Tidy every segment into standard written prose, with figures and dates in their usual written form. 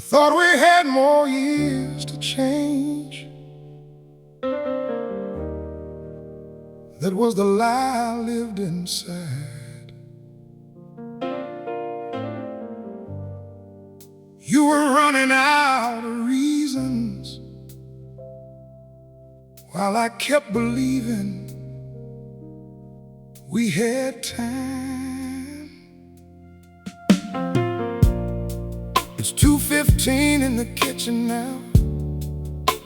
Thought we had more years to change. That was the lie I lived inside. You were running out of reasons while I kept believing we had time. It's 2:15 in the kitchen now,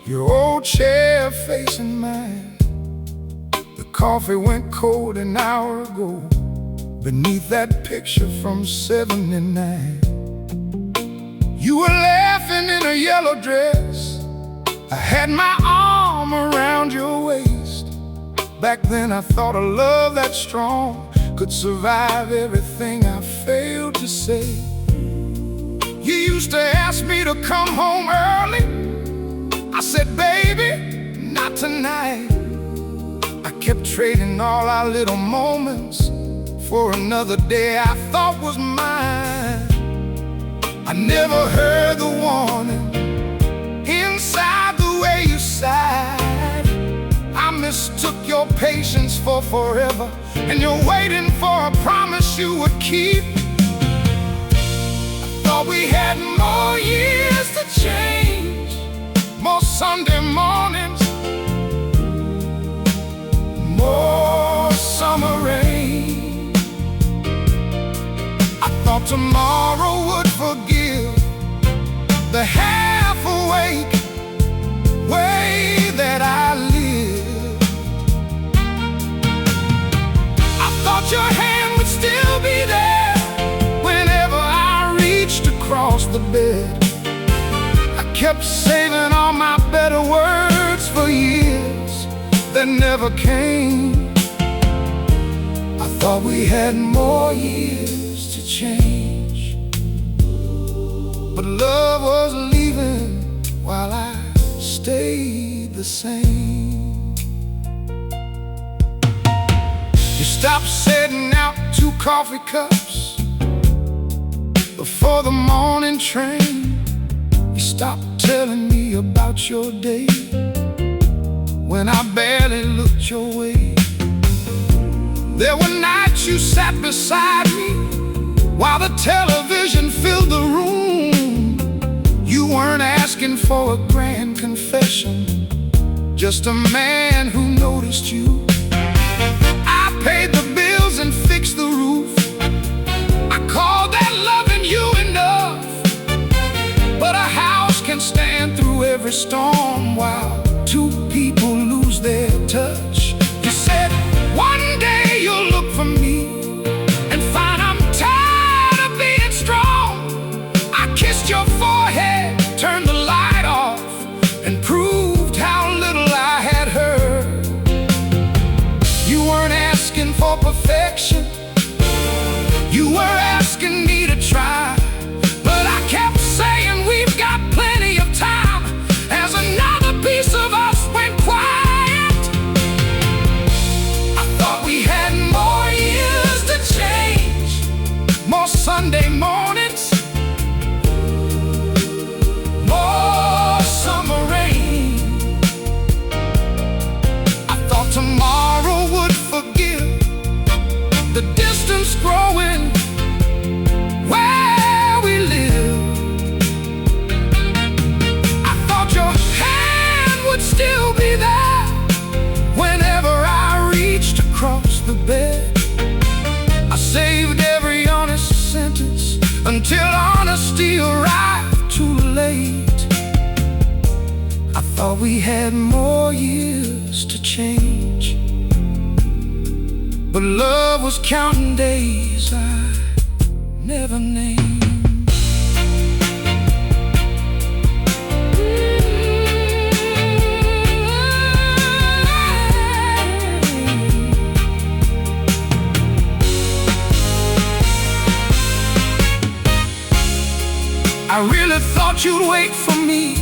your old chair facing mine. The coffee went cold an hour ago beneath that picture from '79. You were laughing in a yellow dress. I had my arm around your waist. Back then I thought a love that strong could survive everything I failed to say. You used to ask me to come home early. I said, baby, not tonight. I kept trading all our little moments for another day I thought was mine. I never heard the warning inside the way you sighed. I mistook your patience for forever, and you're waiting for a promise you would keep. Thought we had more years to change, more Sunday mornings, more summer rain. I thought tomorrow would forgive the half-awake way that I live. I thought your hand would still be there whenever I reached across the bed. I kept saving all my better words for years that never came. I thought we had more years to change, but love was leaving while I stayed the same. You stopped setting out 2 coffee cups before the morning train. You stopped telling me about your day when I barely looked your way. There were nights you sat beside me while the television filled the room. You weren't asking for a grand confession, just a man who noticed you. I paid the bills and fixed the roof. I called that loving you enough. But a house can stand through every storm while 2 people lose their touch. You said one day you'll look for me and find I'm tired of being strong. I kissed your forehead, turned the light off, and proved how little I had heard. You weren't asking for perfection, you were asking me to try. But I kept saying we've got plenty of time as another piece of us went quiet. I thought we had more years to change, more Sunday mornings, more summer rain. I thought tomorrow would forgive the distance growing where we live. I thought your hand would still be there whenever I reached across the bed. I saved every honest sentence until honesty arrived too late. I thought we had more years to change, but love was counting days I never named. I really thought you'd wait for me.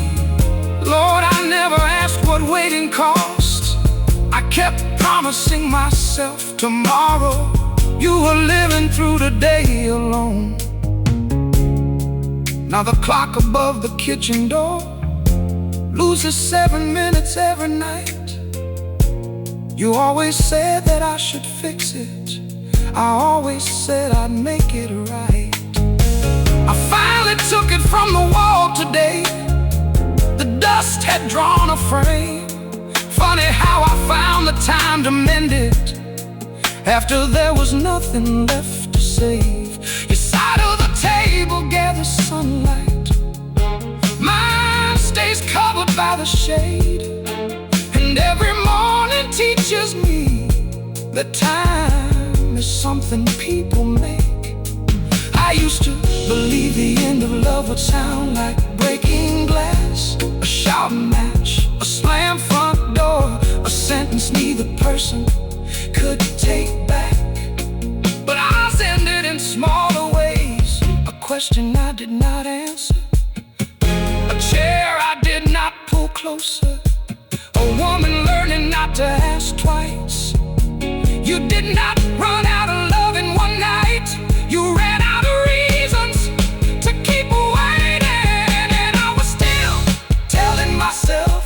Lord, I never asked what waiting cost. I kept promising myself tomorrow you were living through the day alone. Now the clock above the kitchen door loses 7 minutes every night. You always said that I should fix it. I always said I'd make it right. I finally took it from the wall today. The dust had drawn a frame. Funny how I found the time to mend it after there was nothing left to save. Your side of the table gathers sunlight, mine stays covered by the shade. And every morning teaches me that time is something people make. I used to believe the end of love would sound like breaking glass, a shouting match, a slam front door, a sentence neither person could take back. But ours ended in smaller ways, a question I did not answer, a chair I did not pull closer, a woman learning not to ask twice. You did not run out of love in one night. You ran out of reasons to keep waiting. And I was still telling myself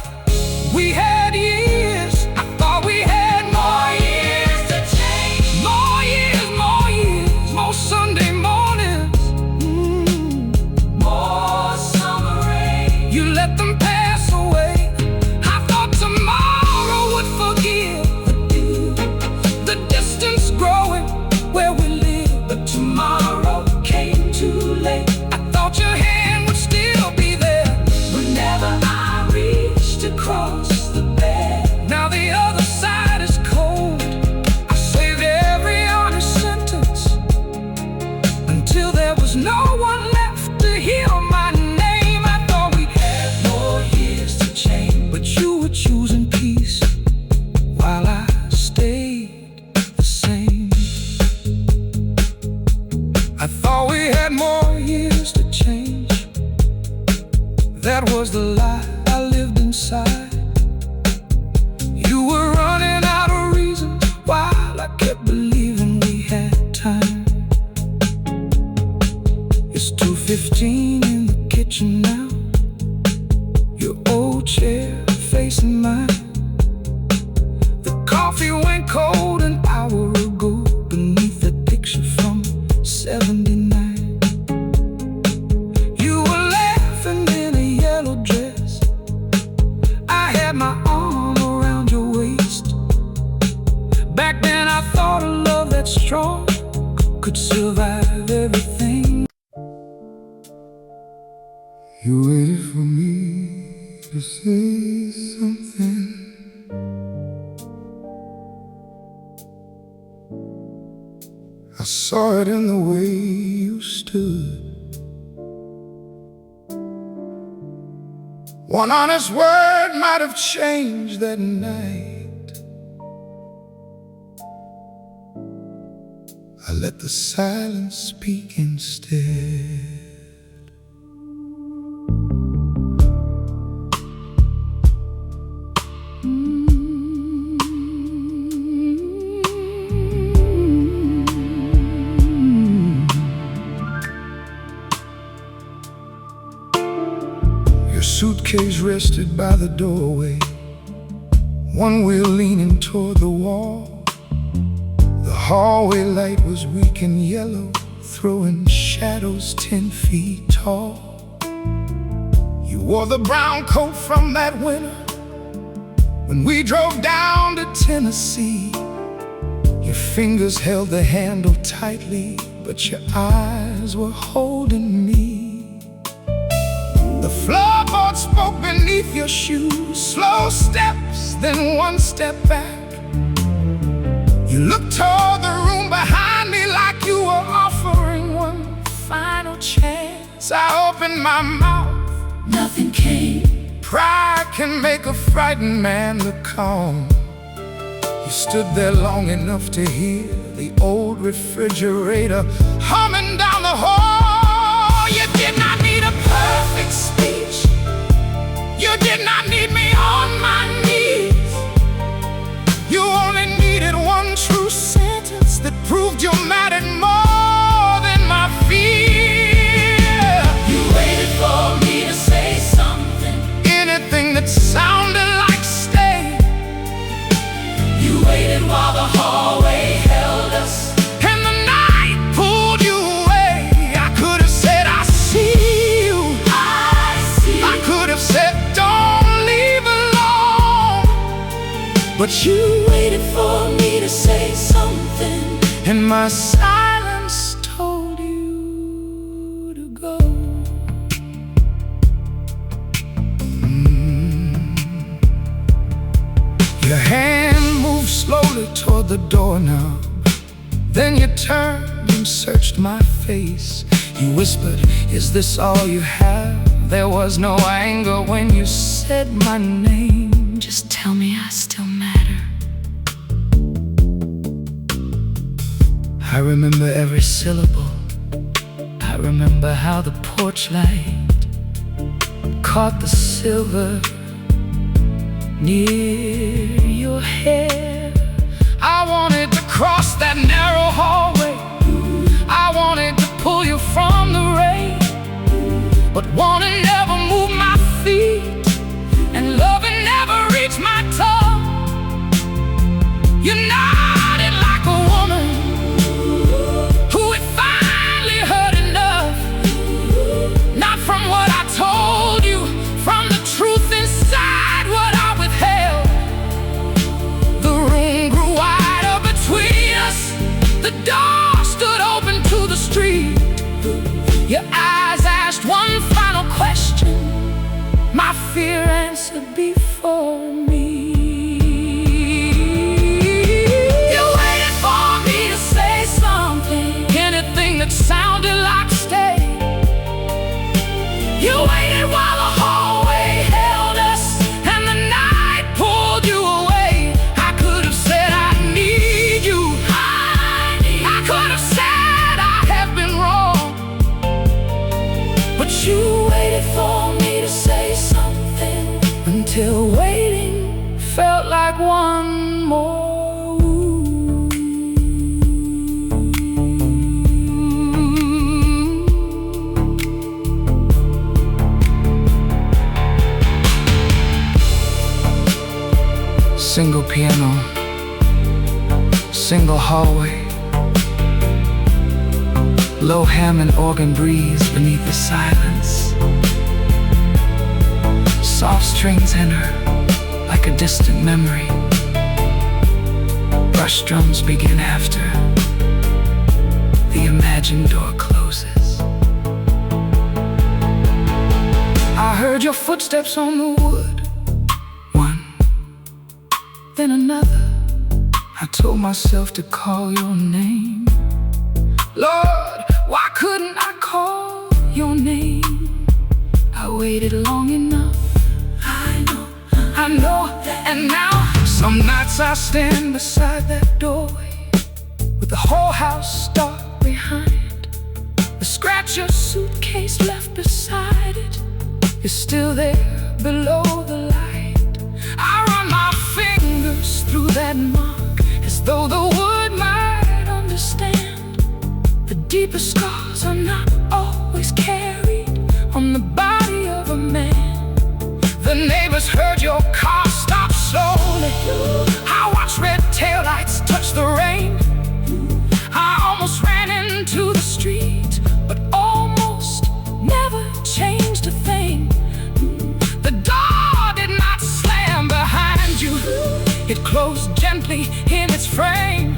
we had years. I thought we had more years to change. More years, more years, more Sunday mornings, more summer rain. You let them pass away. I thought tomorrow would forgive. The distance growing where we live, but tomorrow came too late. I thought your hand would still be there whenever I reached across the bed. Now the other side is cold. I saved every honest sentence until there was no one left to hear my name. I thought we had more years to change, but you were choosing peace while I stayed the same. I thought we had more years to change. That was the lie I lived inside. You were running out of reasons while I kept believing we had time. It's 2:15 in the kitchen now, your old chair facing mine. The coffee went cold an hour ago beneath that picture from 79. You were laughing in a yellow dress. I had my arm around your waist. Back then I thought a love that strong could survive everything. You waited for me to say something. I saw it in the way you stood. One honest word might have changed that night. I let the silence speak instead. Your suitcase rested by the doorway, one wheel leaning toward the wall. The hallway light was weak and yellow, throwing shadows 10 feet tall. You wore the brown coat from that winter when we drove down to Tennessee. Your fingers held the handle tightly, but your eyes were holding me. The floorboard spoke beneath your shoes, slow steps, then one step back. You looked toward the room behind me like you were offering one final chance. I opened my mouth, nothing came. Pride can make a frightened man look calm. You stood there long enough to hear the old refrigerator humming down the hall. You did not need a perfect speech. You did not need me on my knees. You only needed one true sentence that proved you mattered more than my fear. You waited But you waited for me to say something, and my silence told you to go. Your hand moved slowly toward the doorknob. Then you turned and searched my face. You whispered, "Is this all you have?" There was no anger when you said my name. Just tell me I still matter. I remember every syllable. I remember how the porch light caught the silver near your hair. I wanted to cross that narrow hallway. I wanted to pull you from the rain, but wanting never moved my feet, and loving never reached my tongue. You nodded like a woman who had finally heard enough. Not from what I told you, from the truth inside what I withheld. The room grew wider between us. The door stood open to the street. Your eyes asked one final question. My fear answered before me. You waited for me to say something, anything that sounded like stay. You waited while the hallway held us, and the night pulled you away. I could have said I need you. I could have said I have been wrong. But you waited for me to say something, until waiting felt like one more wound. Single piano, single hallway, low Hammond organ breeze beneath the silence. Soft strings enter like a distant memory. Brush drums begin after the imagined door closes. I heard your footsteps on the wood, one, then another. I told myself to call your name. Lord, why couldn't I call your name? I waited long enough. I know, and now some nights I stand beside that doorway, with the whole house dark behind. The scratch your suitcase left beside it is still there below the light. I run my fingers through that mark, as though the wood might understand. The deepest scars are not always carried on the body of a man. The neighbors heard your car stop slowly. I watched red taillights touch the rain. I almost ran into the street, but almost never changed a thing. The door did not slam behind you. It closed gently in its frame.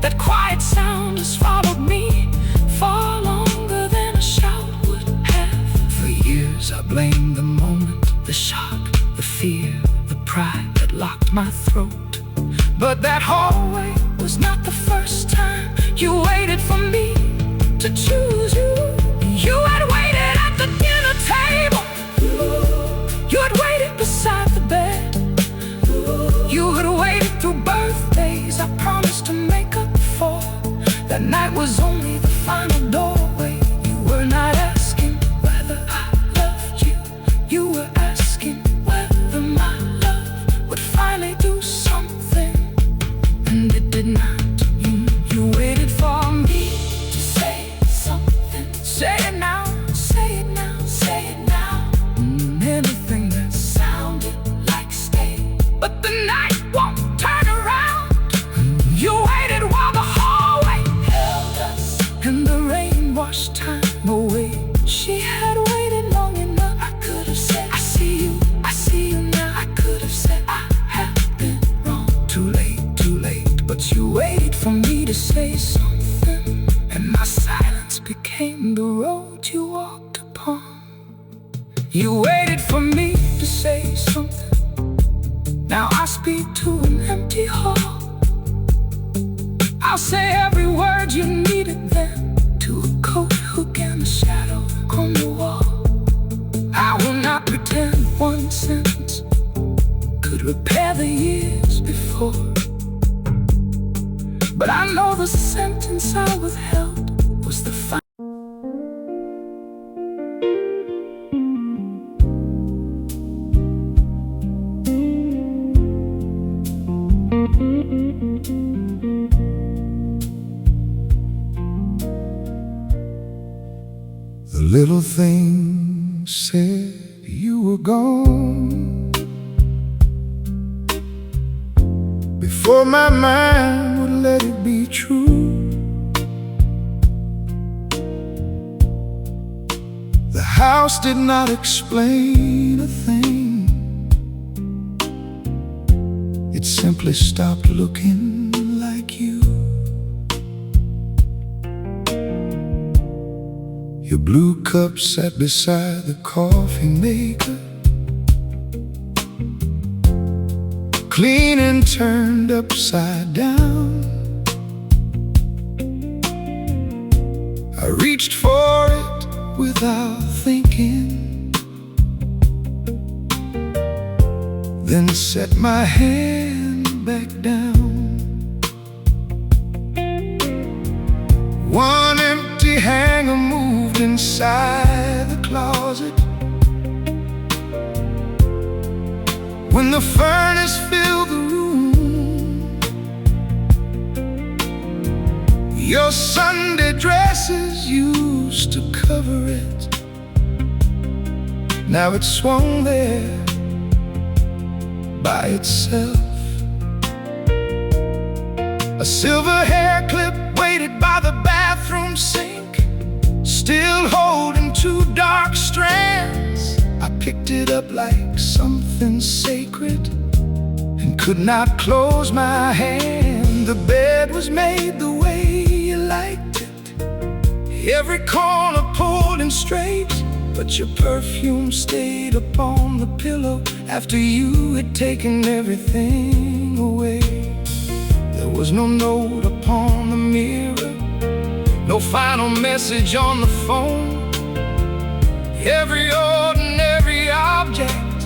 That quiet sound has followed me far longer than a shout would have. For years I blamed the moment, the shock, the fear, the pride that locked my throat. But that hallway was not the first time you waited for me to choose you. You had waited at the dinner table. You had waited beside the bed. You had waited through birthdays I promised to make up for. That night was only the final doorway. You were not asking whether I loved you. You were asking whether my love would finally do something, and it did not. You waited for me road you walked upon. You waited for me to say something. Now I speak to an empty hall. I'll say every word you needed then, to a coat hook and a shadow on the wall. I will not pretend one sentence could repair the years before, but I know the sentence I withheld was the final. The little thing said you were gone before my mind would let it be true. The house did not explain a thing. It simply stopped looking like you. Your blue cup sat beside the coffee maker, clean and turned upside down. I reached for it without thinking, then set my hand back down. One empty hanger moved inside the closet when the furnace filled the room. Your Sunday dresses used to cover it. Now it's swung there by itself. A silver hair clip waited by the bathroom sink, still holding two dark strands. I picked it up like something sacred and could not close my hand. The bed was made the way you liked it, every corner pulled in straight, but your perfume stayed upon the pillow after you had taken everything away. There was no note upon the mirror, no final message on the phone. Every ordinary object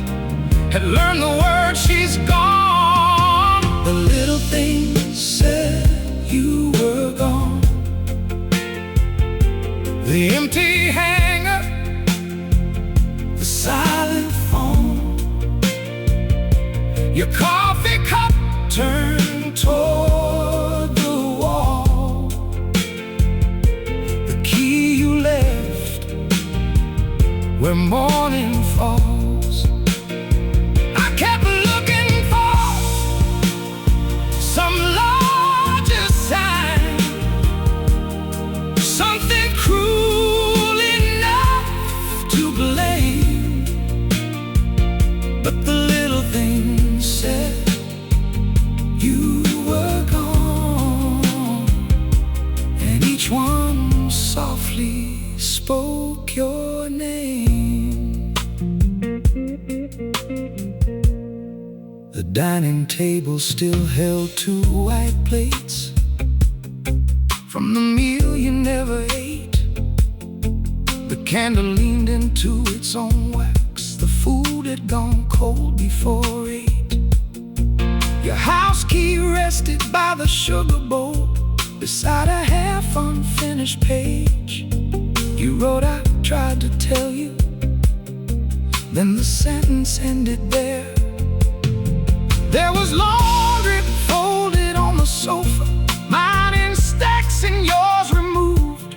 had learned the word, she's gone. The little things said you were gone. The empty hanger, the silent phone, your coffee cup turned toward the wall, the key you left where morning falls. I kept looking for some larger sign, something cruel enough to blame, but the little thing said you were gone, and each one softly spoke your name. The dining table still held two white plates from the meal you never ate. The candle leaned into its own wax. The food had gone cold before 8. Your house key rested by the sugar bowl beside a half unfinished page. You wrote, I tried to tell you, then the sentence ended there. There was laundry folded on the sofa, mine in stacks and yours removed.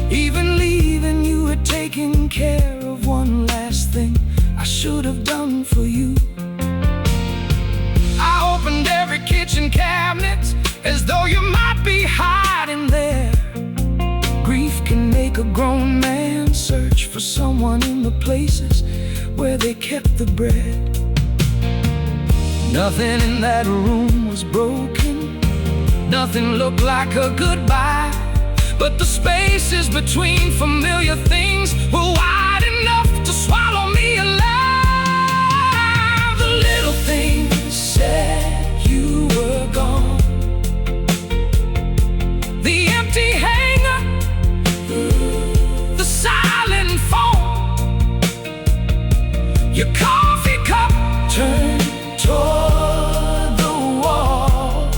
Even leaving, you had taken care of one last thing I should have done for you. I opened every kitchen cabinet as though you might be hiding there. Grief can make a grown man search for someone in the places where they kept the bread. Nothing in that room was broken, nothing looked like a goodbye, but the spaces between familiar things were wide enough to swallow me alive. The little things said you were gone. The empty hanger, the silent phone, your coffee cup turned toward the wall,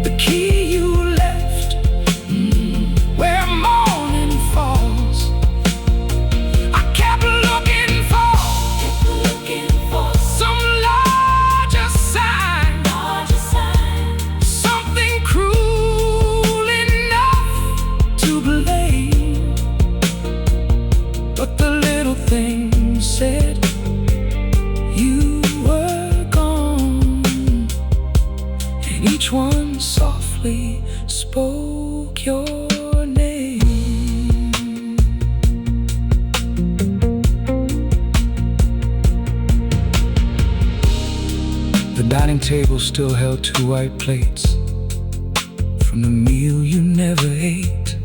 the key you left where morning falls. I kept looking for some larger sign, something cruel enough to blame. But the little thing said you were gone, and each one softly spoke your name. The dining table still held 2 white plates from the meal you never ate.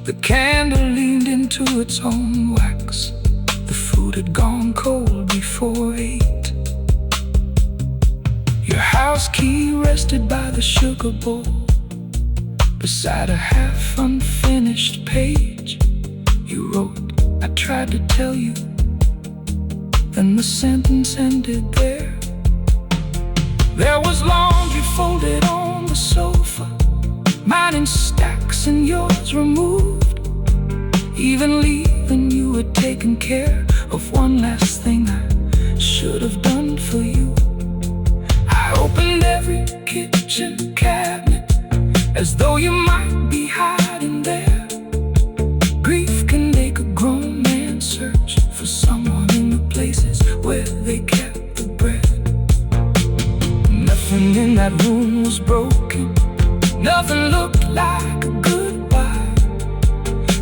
The candle leaned into its own wax. The food had gone cold before 8. Your house key rested by the sugar bowl, beside a half unfinished page. You wrote, I tried to tell you, then the sentence ended there. There was laundry folded on the sofa, mine in stacks and yours removed. Even leaving, you had taken care of one last thing I should have done for you. I opened every kitchen cabinet as though you might be hiding there. Grief can make a grown man search for someone in the places where they kept the bread. Nothing in that room was broken, nothing looked like a goodbye,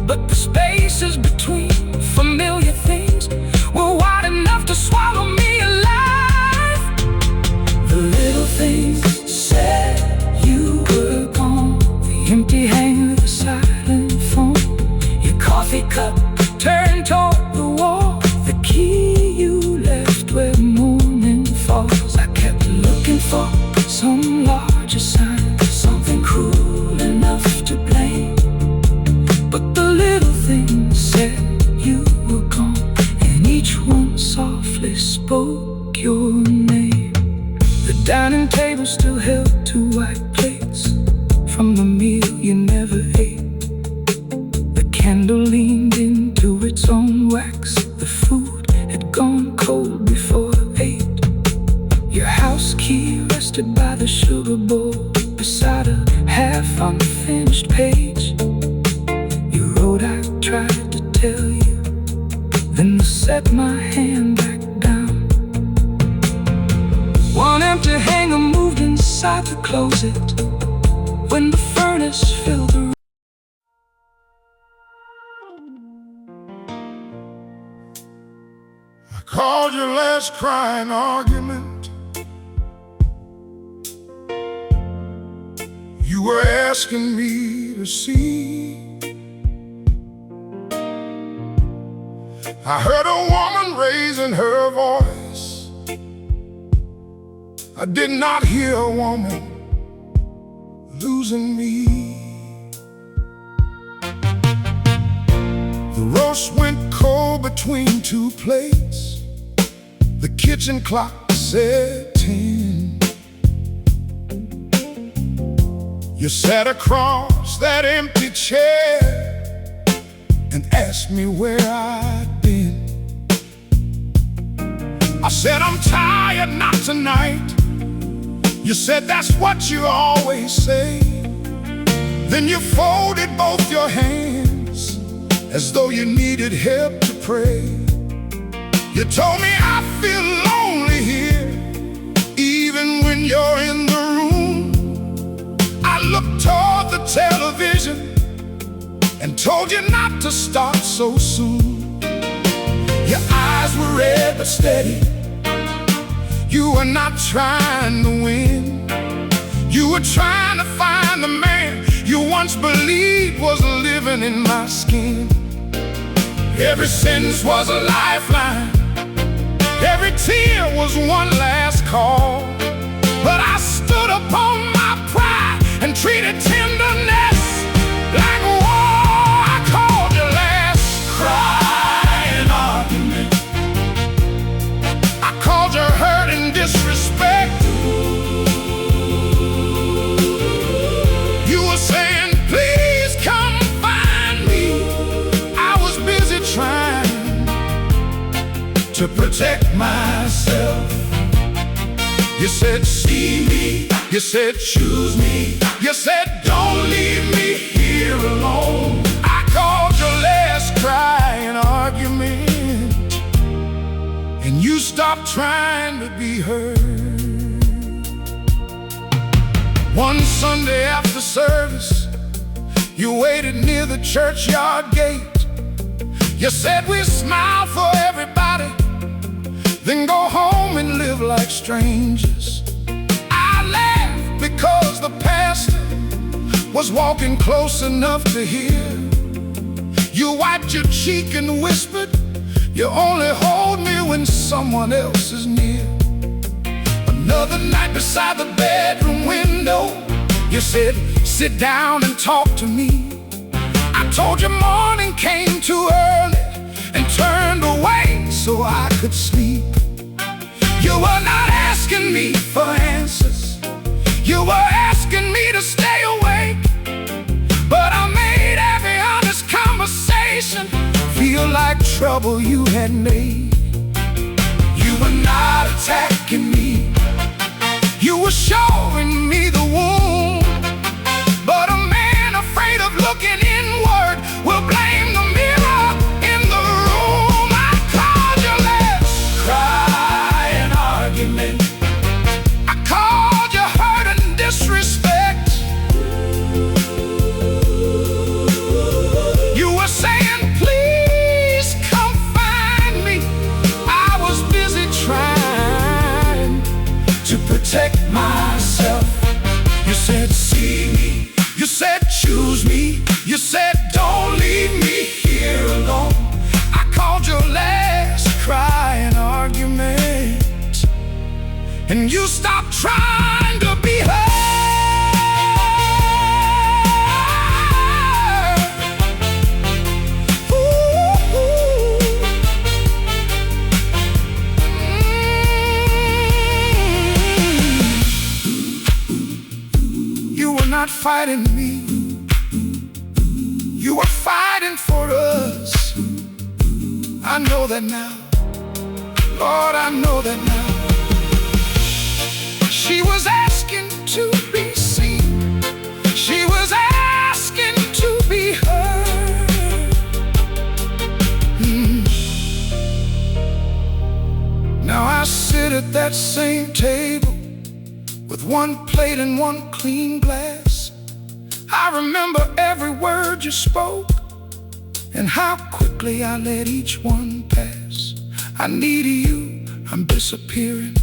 but the spaces between familiar things were wide enough to swallow me alive. The little things said you were gone. The empty hanger, the silent phone, your coffee cup turned toward the wall, the key you left where morning falls. I kept looking for some larger sign, something cruel enough to blame. But the little things said you were gone, and each one softly spoke your name. The dining table still held 2 white plates from the meal you never ate. The candle leaned into its own wax. The food had gone cold before 8. Your house key rested by the sugar bowl, beside a half unfinished page. You wrote, I tried to tell you, then set my hand back down. One empty hanger moved inside the closet when the furnace filled the room. I called your last crying argument. You were asking me to see. I heard a woman raising her voice. I did not hear a woman losing me. The roast went cold between 2 plates. The kitchen clock said 10. You sat across that empty chair and asked me where I'd been. I said, I'm tired, not tonight. You said, that's what you always say. Then you folded both your hands as though you needed help to pray. You told me I feel lonely here, even when you're in the room. I looked toward the television and told you not to start so soon. Your eyes were red but steady. You were not trying to win. You were trying to find the man you once believed was living in my skin. Every sentence was a lifeline, every tear was one last call. But I stood upon my pride and treated tenderness like war. I called your last cry an argument. I called your hurt and disrespect. You were saying, please come find me. I was busy trying to protect myself. You said, see me. You said, choose me. You said, don't leave me here alone. I called your last cry an argument, and you stopped trying to be heard. One Sunday after service, you waited near the churchyard gate. You said, we smile for everybody, then go home and live like strangers. I laughed because the pastor was walking close enough to hear. You wiped your cheek and whispered, you only hold me when someone else is near. Another night beside the bedroom window, you said, sit down and talk to me. I told you morning came too early and turned away so I could sleep. You were not asking me for answers, you were asking me to stay awake. But I made every honest conversation feel like trouble you had made. You were not attacking me, you were showing me the wound. But a man afraid of looking inward will blame the mirror in the room. I called your last cry an argument. I called you hurt and disrespect. You were saying, please come find me. I was busy trying to protect myself. You said, see me. You said, choose me. You said, don't leave me here alone. I called your last cry an argument, and you stopped trying to be heard. You were not fighting me, you were fighting for us. I know that now, Lord, I know that now. She was asking to be seen, she was asking to be heard. Now I sit at that same table with one plate and one clean glass. I remember every word you spoke and how quickly I let each one pass. I need you, I'm disappearing.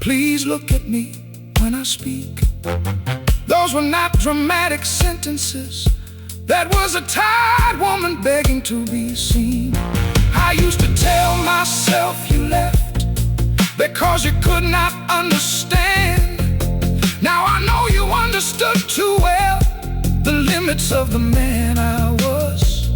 Please look at me when I speak. Those were not dramatic sentences, that was a tired woman begging to be seen. I used to tell myself you left because you could not understand. Now I know you understood too well the limits of the man I was.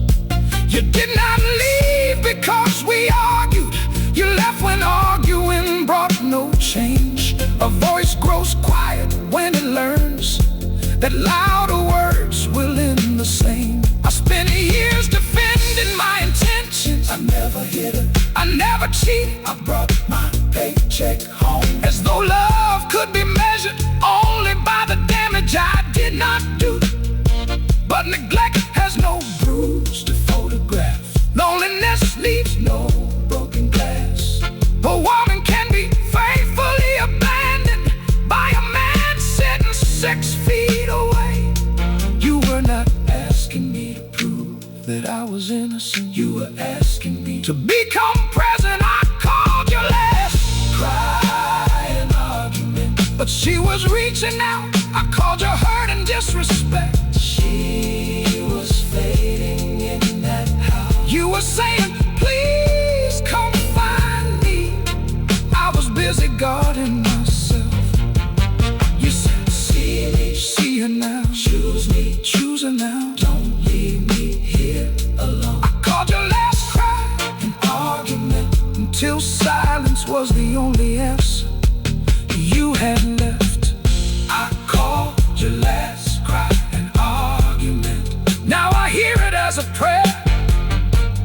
You did not leave because we argued, you left when arguing brought no change. A voice grows quiet when it learns that louder words will end the same. I spent years defending my intentions. I never hit her, I never cheated, I brought my paycheck home. As though love could be measured only by the damage I did not do. But neglect has no bruise to photograph, loneliness leaves no broken glass. A woman can be faithfully abandoned by a man sitting 6 feet away. You were not asking me to prove that I was innocent, you were asking me to become present. I called your last cry an argument, but she was reaching out. I called your hurt and disrespect.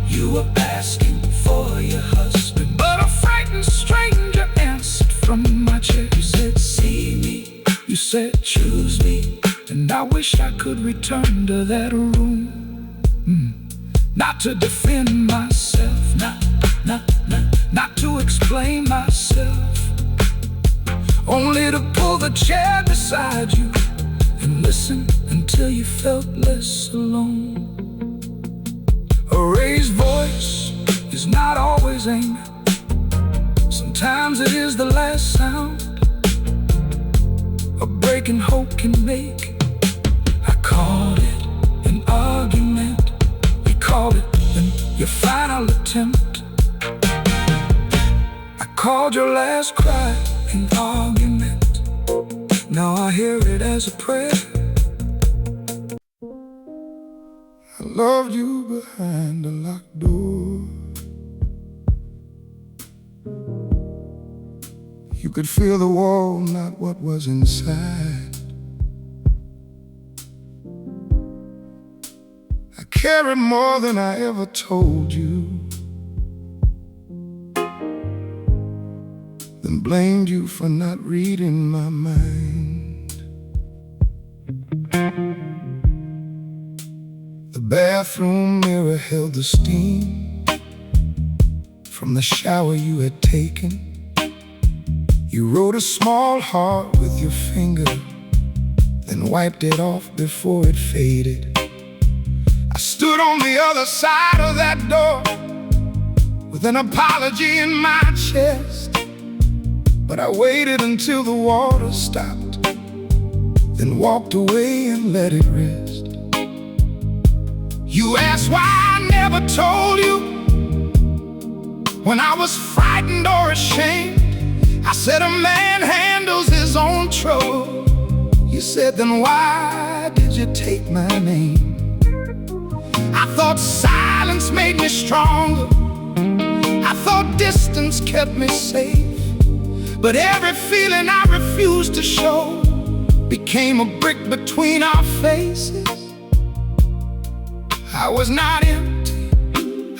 You were asking for your husband, but a frightened stranger answered from my chair. You said, see me. You said, choose me. And I wish I could return to that room. Not to defend myself, not to explain myself, only to pull the chair beside you and listen until you felt less alone. A raised voice is not always anger. Sometimes it is the last sound a breaking hope can make. I called it an argument. We called it your final attempt. I called your last cry an argument. Now I hear it as a prayer. I loved you behind a locked door. You could feel the wall, not what was inside. I carried more than I ever told you, then blamed you for not reading my mind. The bathroom mirror held the steam from the shower you had taken. You wrote a small heart with your finger, then wiped it off before it faded. I stood on the other side of that door with an apology in my chest, but I waited until the water stopped, then walked away and let it rest. You asked why I never told you when I was frightened or ashamed. I said a man handles his own trouble. You said, then why did you take my name? I thought silence made me stronger. I thought distance kept me safe. But every feeling I refused to show became a brick between our faces. I was not empty,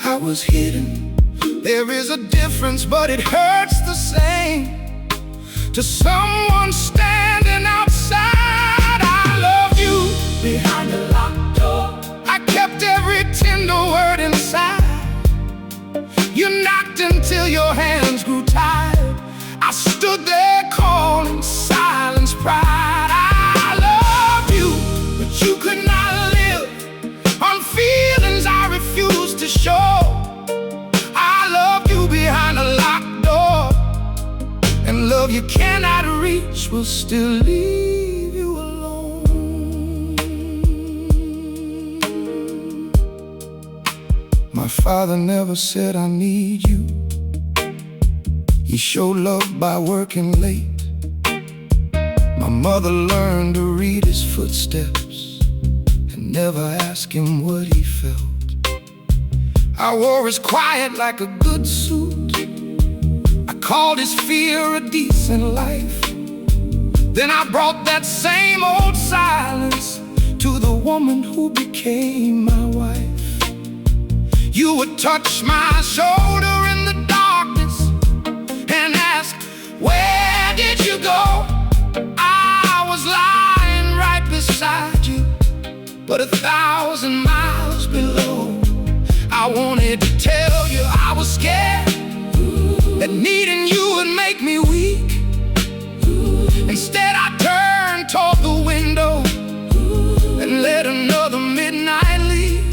I was hidden. There is a difference, but it hurts the same to someone standing outside. I love you behind a locked door. I kept every tender word inside. You knocked until your hands grew tired. I stood there calling silence pride. I love you, but you could not live on feelings I refused to show. I love you behind a locked door, and love you cannot reach will still leave you alone. My father never said I need you. He showed love by working late. My mother learned to read his footsteps and never ask him what he felt. I wore his quiet like a good suit. I called his fear a decent life. Then I brought that same old silence to the woman who became my wife. You would touch my shoulder in the darkness and ask, where did you go? I was lying right beside you, but 1,000 miles below. I wanted to tell you I was scared that needing you would make me weak. Instead I turned toward the window and let another midnight leave.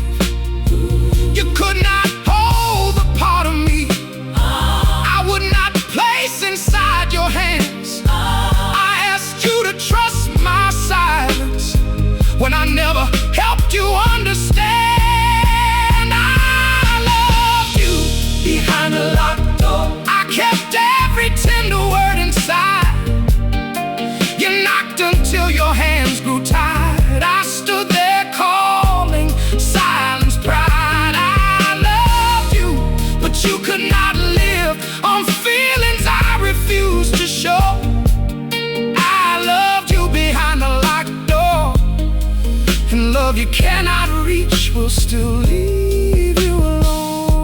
You could not hold the part of me I would not place inside your hands. I asked you to trust my silence when I never helped you understand. I loved you behind a locked door. I kept every tender word inside. You knocked until your hands grew tired. I stood there calling silence pride. I loved you, but you could not live on feelings I refused to show. I loved you behind a locked door, and love you cannot reach will still leave you alone.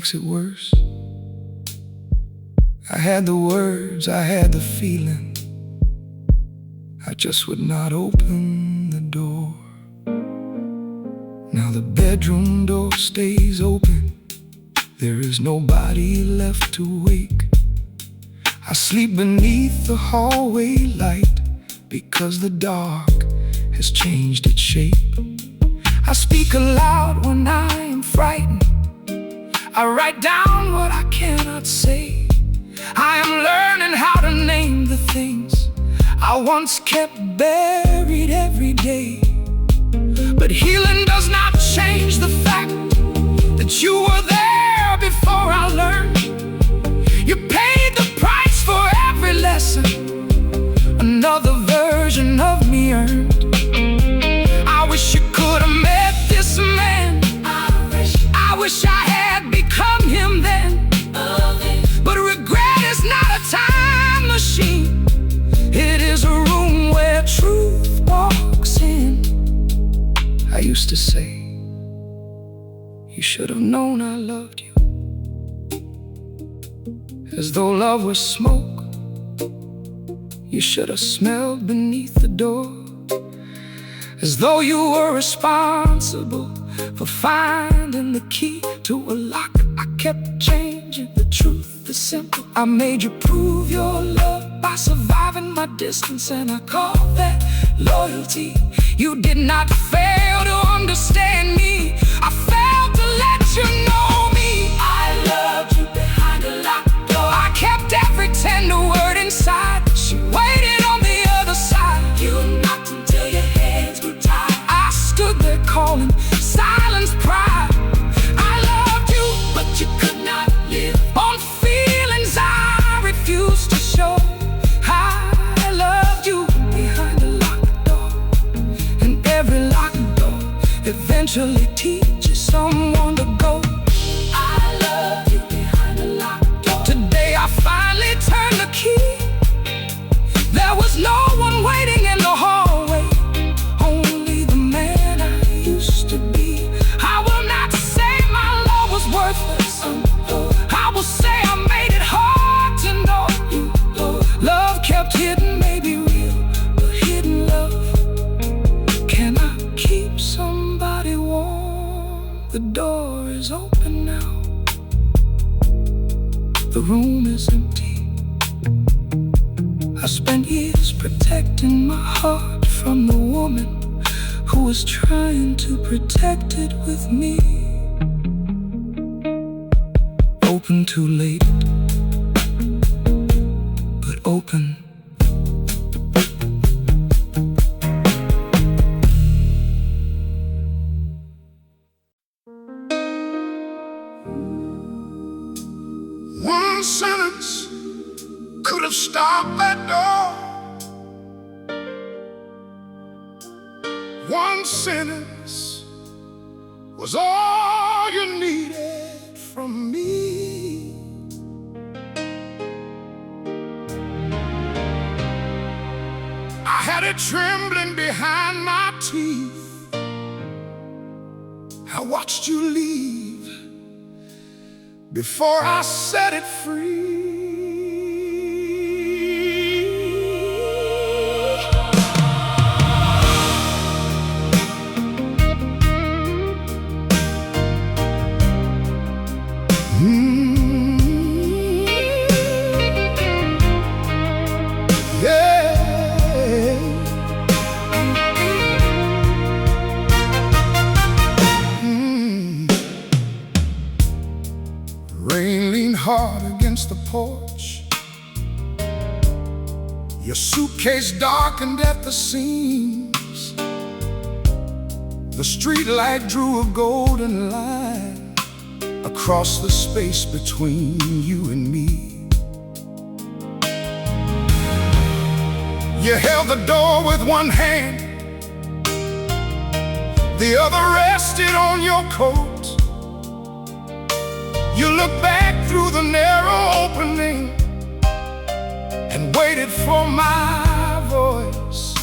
makes it worse. I had the words, I had the feeling, I just would not open the door. Now the bedroom door stays open, there is nobody left to wake. I sleep beneath the hallway light because the dark has changed its shape. I speak aloud when I am frightened, I write down what I cannot say. I am learning how to name the things I once kept buried every day. But healing does not change the fact that you were there before I learned. You paid the price for every lesson another version of me earned. I wish you could have met this man, I wish I had become him then. But regret is not a time machine, it is a room where truth walks in. I used to say, you should have known I loved you, as though love was smoke. You should have smelled beneath the door, as though you were responsible for finding the key to a lock. I kept changing the truth, the simple. I made you prove your love by surviving my distance, and I call that loyalty. You did not fail to understand me, I failed to let you know me. I loved you behind a locked door, I kept every tender word inside. She waited on the other side, you knocked until your hands were tied. I stood there calling silence pride. I loved you, but you could not live on feelings I refused to show. I loved you behind a locked door, and every locked door eventually teaches someone to go. I loved you behind a locked door. Today I finally turned the key. There was no one waiting in the hallway, only the man I used to be. I will not say my love was worthless, I will say I made it hard to know you. Love kept hidden may be real, but hidden love cannot keep somebody warm. The door is open now, the room is empty. I spent years protecting my heart from the woman who was trying to protect it with me. Open too late, but open. One sentence could have stopped that door. One sentence was all you needed from me. I had it trembling behind my teeth. I watched you leave before I set it free. Rain leaned hard against the porch, your suitcase darkened at the seams. The streetlight drew a golden line across the space between you and me. You held the door with one hand, the other rested on your coat. You looked back through the narrow opening and waited for my voice.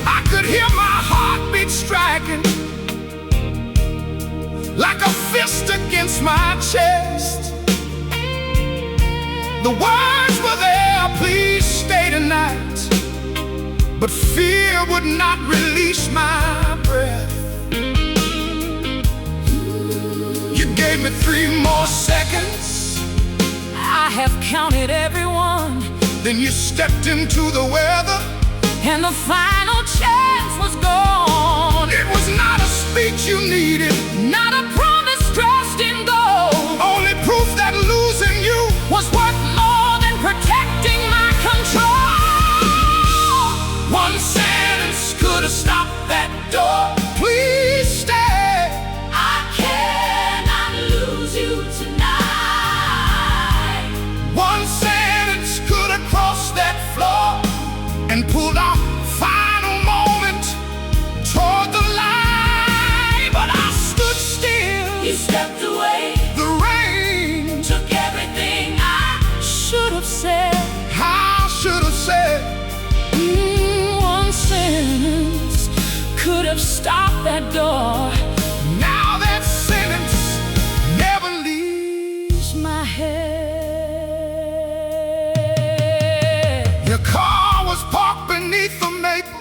I could hear my heartbeat striking like a fist against my chest. The words were there, please stay tonight, but fear would not release my breath. You gave me 3 more seconds. I have counted everyone. Then you stepped into the weather, and the final chance was gone. It was not a speech you needed, not a promise dressed in gold, only proof that losing you was worth more than protecting my control. One sentence could have stopped that door. Please stay. I cannot lose you tonight. One sentence could have crossed that floor and pulled our final moment toward the light. But I stood still. You stepped away. The rain took everything I should have said. I should have said. One sentence could have stopped that door. Now that sentence never leaves my head. Your car was parked beneath the maple,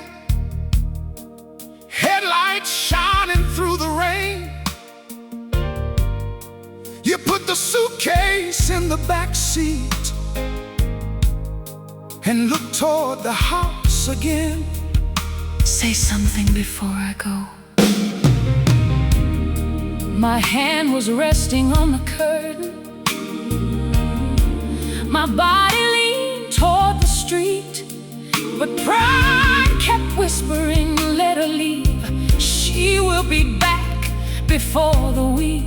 headlights shining through the rain. You put the suitcase in the back seat and looked toward the house again. Say something before I go. My hand was resting on the curtain. My body leaned toward the street, but pride kept whispering, let her leave. She will be back before the week.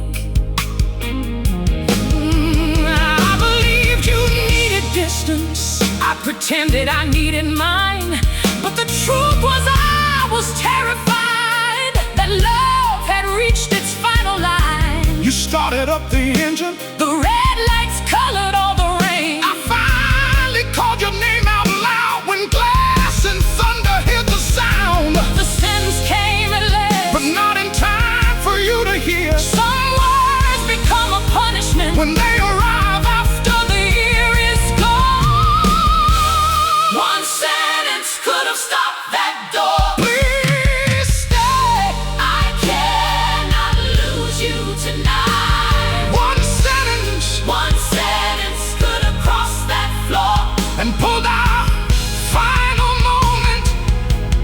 I believed you needed distance. I pretended I needed mine, but the truth was I was terrified that love had reached its final line. You started up the engine. The red lights colored all the rain. I finally called your name out loud when glass and thunder hit the sound. The sentence came and left, but not in time for you to hear. Some words become a punishment when they arrive after the year is gone. One sentence could have stopped that door. Please stay. I cannot lose you tonight. One sentence could have crossed that floor and pulled our final moment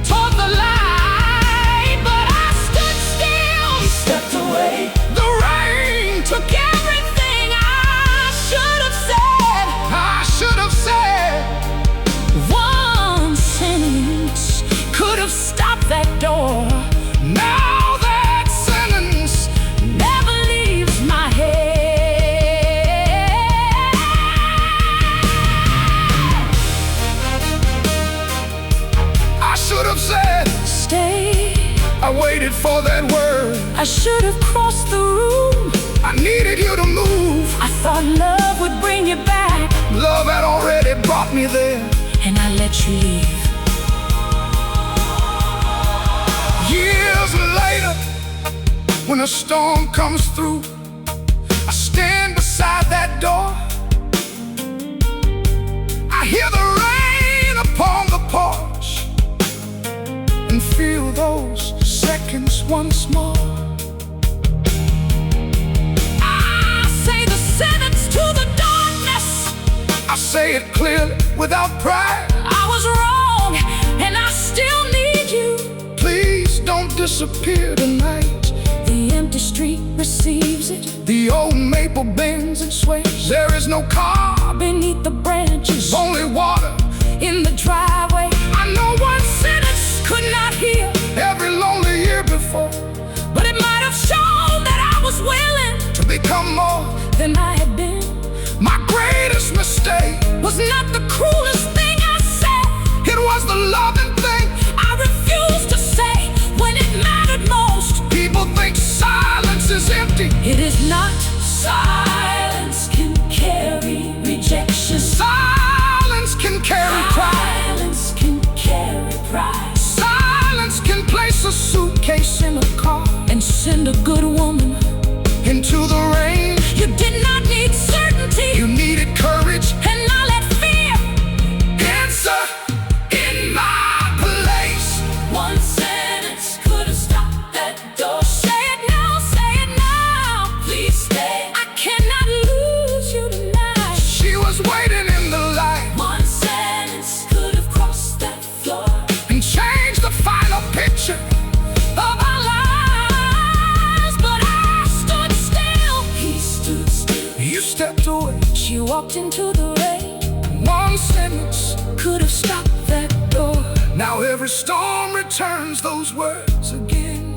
toward the light. But I stood still. You stepped away. The rain took everything I should have said. I should have said. One sentence could have stopped that door. Now that sentence never leaves my head. I should have said, stay. I waited for that word. I should have crossed the room. I needed you to move. I thought love would bring you back. Love had already brought me there, and I let you leave. Years later, when a storm comes through, I stand beside that door. I hear the rain upon the porch and feel those seconds once more. I say the sentence to the darkness. I say it clearly without pride. I was wrong, and I still need you. Please don't disappear tonight. The empty street receives it. The old maple bends and sways. There is no car beneath the branches, only water in the driveway. I know one sentence Could not heal every lonely year before, but it might have shown that I was willing to become more than I had been. My greatest mistake Was not the cruelest thing I said. it was the loving thing I refused to say when it mattered most. People think silence is empty. It is not. Silence can carry rejection. Silence can carry pride. Silence can carry pride. Silence can place a suitcase in a car And send a good woman into walked into the rain. One sentence could have stopped that door. Now every storm returns those words again.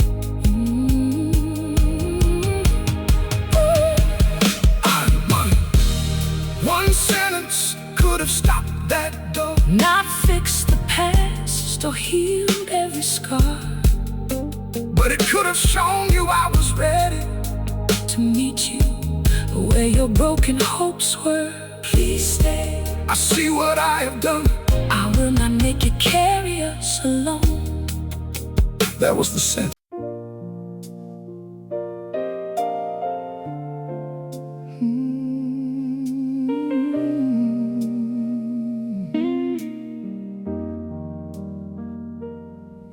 I'm mine. One sentence could have stopped that door. Not fixed the past or healed every scar, but it could have shown you I was ready to meet you where your broken hopes were. Please stay. I see what I have done. I will not make you carry us alone. That was the sentence.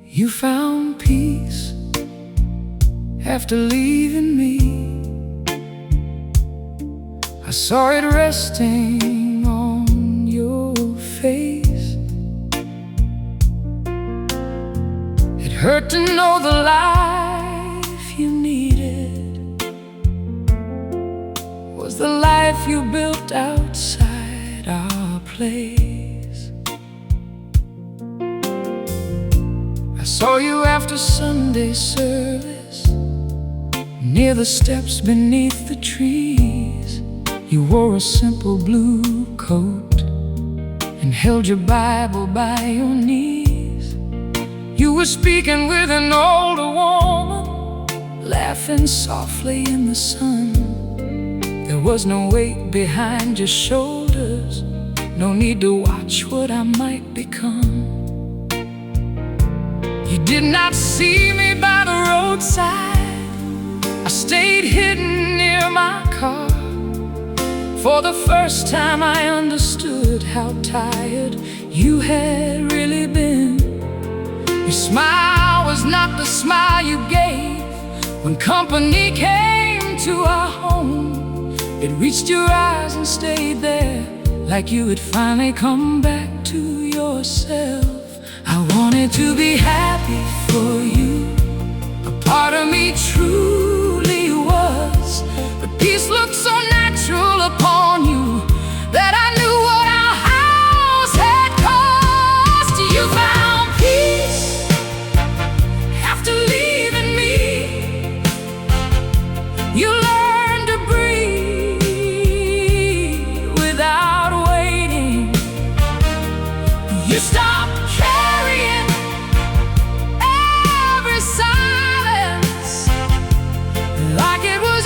You found peace after leaving me. I saw it resting on your face. It hurt to know the life you needed was the life you built outside our place. I saw you after Sunday service near the steps beneath the trees. You wore a simple blue coat and held your Bible by your knees. You were speaking with an older woman, laughing softly in the sun. There was no weight behind your shoulders, no need to watch what I might become. You did not see me by the roadside. I stayed hidden near my car. For the first time I understood how tired you had really been. Your smile was not the smile you gave when company came to our home. It reached your eyes and stayed there, like you had finally come back to yourself. I wanted to be happy for you. A part of me truly was, but peace looked so natural upon you that I knew what our house had cost. You found peace after leaving me. You learned to breathe without waiting. You stopped carrying every silence like it was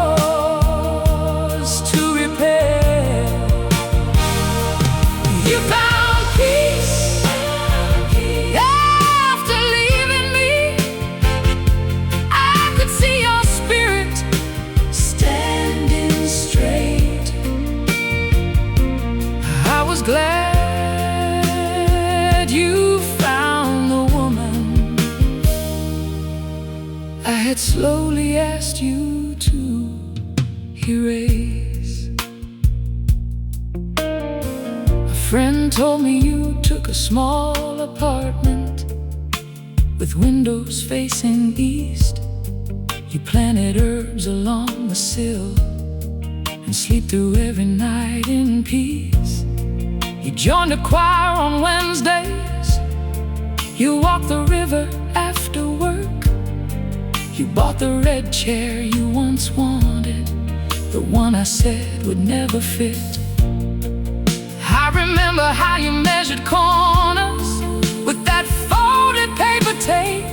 yours to repair. You found peace after leaving me. I could see your spirit standing straight. I was glad you found the woman I had slowly asked you to erase. A friend told me you took a small apartment with windows facing east. You planted herbs along the sill and sleep through every night in peace. You joined a choir on Wednesdays. You walked the river after work. You bought the red chair you once wanted, the one I said would never fit. I remember how you measured corners with that folded paper tape.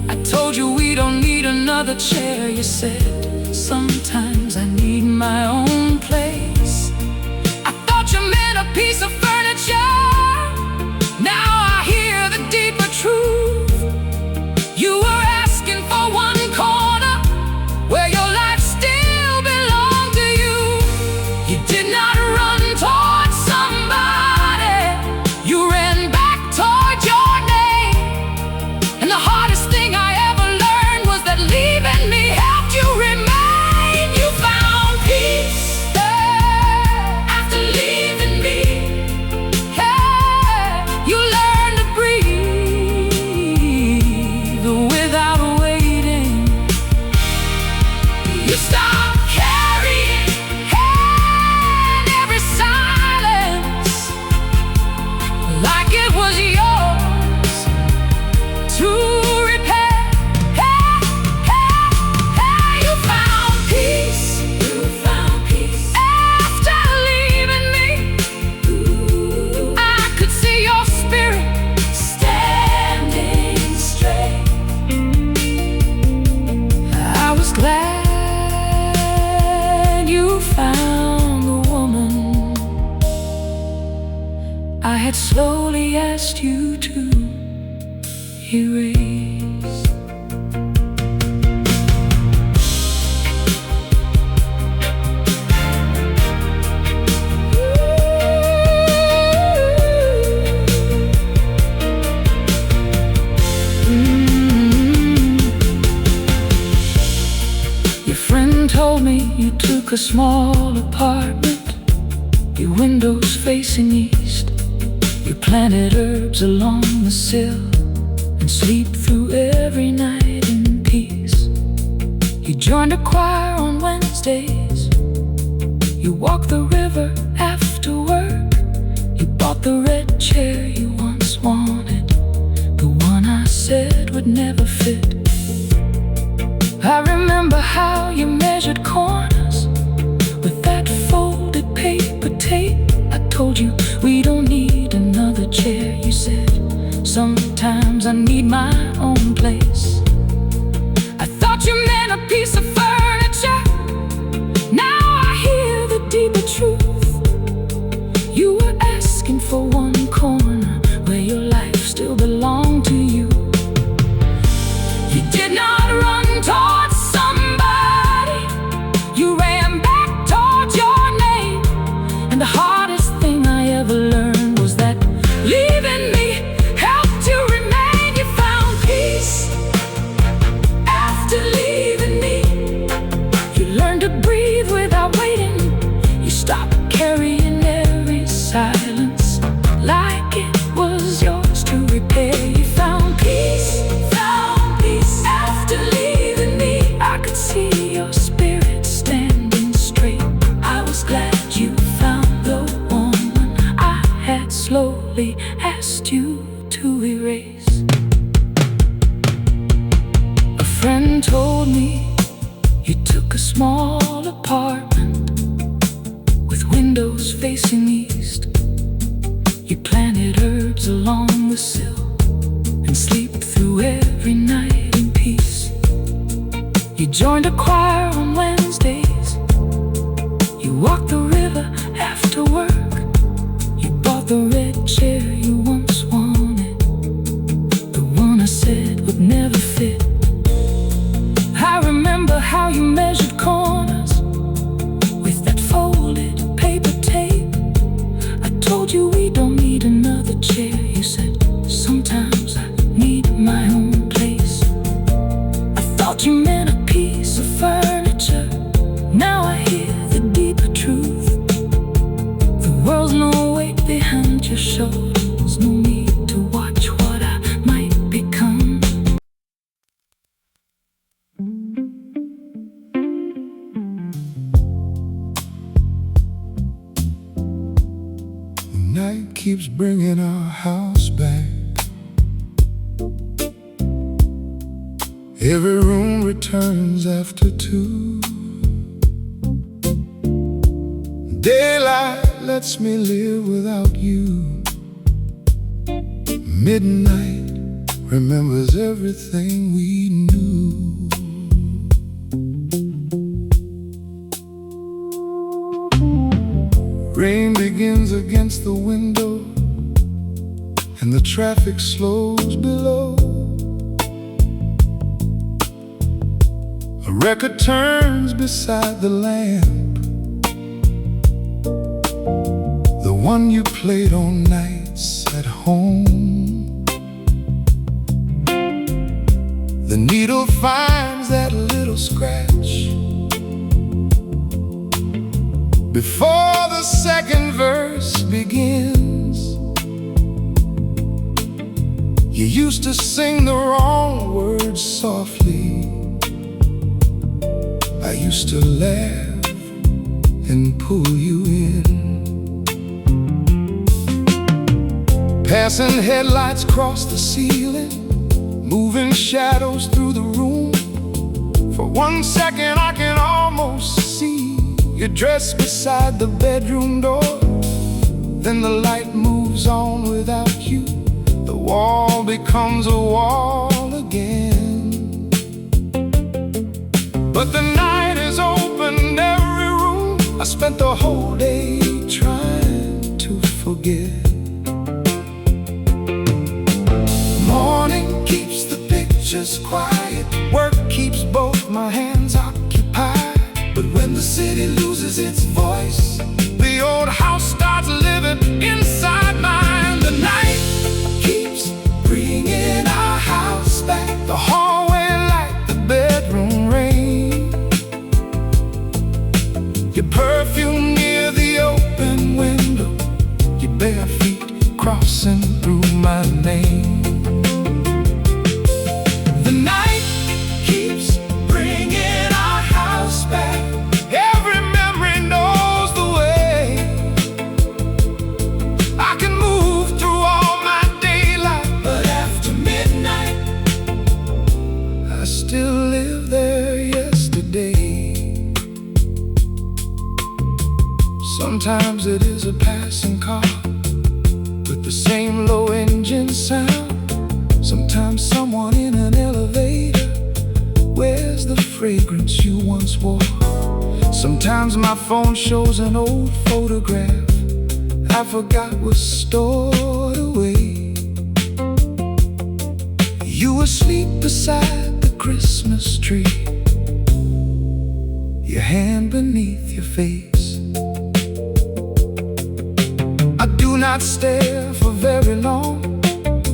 I told you we don't need another chair. You said, sometimes I need my own place. I thought you meant a piece of furniture. Now I hear the deeper truth. You were asking for one corner where your life still belonged to you. You did not run towards somebody, you ran back toward your name. And the hardest thing I ever learned was that leaving me helped you remain. You found peace I had slowly asked you to erase. Your friend told me you took a small apartment, your windows facing east. You planted herbs along the sill and sleep through every night in peace. You joined a choir on Wednesdays. You walked the river after work. You bought the red chair you once wanted, the one I said would never fit. I remember how you measured corners with that folded paper tape. I told you we don't need another chair. You said, sometimes I need my own place. I thought you meant a piece of furniture. Now I hear the deeper truth. You were asking for one corner where your life still belonged to you. You did not run towards somebody, you ran back towards your name. And the hardest thing I ever learned was that leaving me helped you remain. You found peace after leaving me. You learned to breathe without waiting. You stopped carrying every silence like it was yours to repair. You found peace after leaving me. I could see your spirit standing straight. I was glad you found the woman I had slowly asked you to erase. A friend told me you took a small apartment with windows facing east. You planted herbs along the sill and sleep through every night in peace. You joined a choir on Wednesdays. You walked the river after work. You bought the red chair you once wanted, the one I said would never fit. I remember how you measured corners with that folded paper tape. I told you we don't need another chair. You said, sometimes I need my own place. I thought you meant a piece of furniture. Now I hear the deeper truth. The world's no weight behind your shoulders, no need to watch what I might become. The night keeps bringing our house back. Every room returns after 2. Daylight lets me live without you. Midnight remembers everything we knew. Rain begins against the window and the traffic slows below. A record turns beside the lamp, the one you played on nights at home. The needle finds that little scratch before the second verse begins. You used to sing the wrong words softly. I used to laugh and pull you in. Passing headlights cross the ceiling, moving shadows through the room. For 1 second I can almost see your dress beside the bedroom door. Then the light moves on without you. The wall becomes a wall again. But the night is open, every room. I spent the whole day trying to forget. Sometimes it is a passing car with the same low engine sound. Sometimes someone in an elevator wears the fragrance you once wore. Sometimes my phone shows an old photograph I forgot was stored away. You asleep beside the Christmas tree, your hand beneath your face. I do not stare for very long.